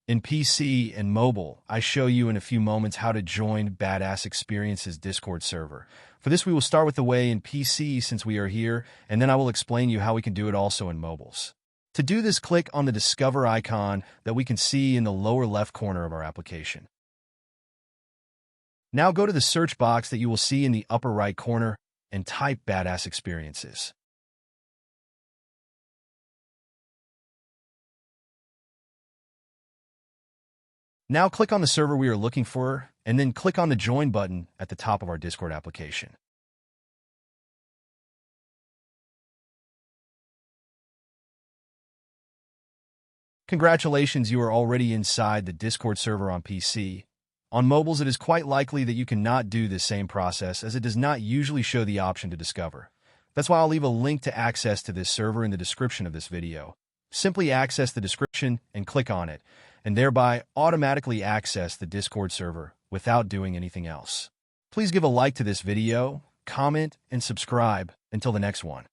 In PC and mobile, I show you in a few moments how to join Badass Experiences Discord server. For this, we will start with the way in PC since we are here, and then I will explain you how we can do it also in mobiles. To do this, click on the Discover icon that we can see in the lower left corner of our application. Now go to the search box that you will see in the upper right corner and type Badass Experiences. Now click on the server we are looking for, and then click on the Join button at the top of our Discord application. Congratulations, you are already inside the Discord server on PC. On mobiles, it is quite likely that you cannot do this same process as it does not usually show the option to discover. That's why I'll leave a link to access to this server in the description of this video. Simply access the description and click on it, and thereby automatically access the Discord server without doing anything else. Please give a like to this video, comment, and subscribe. Until the next one.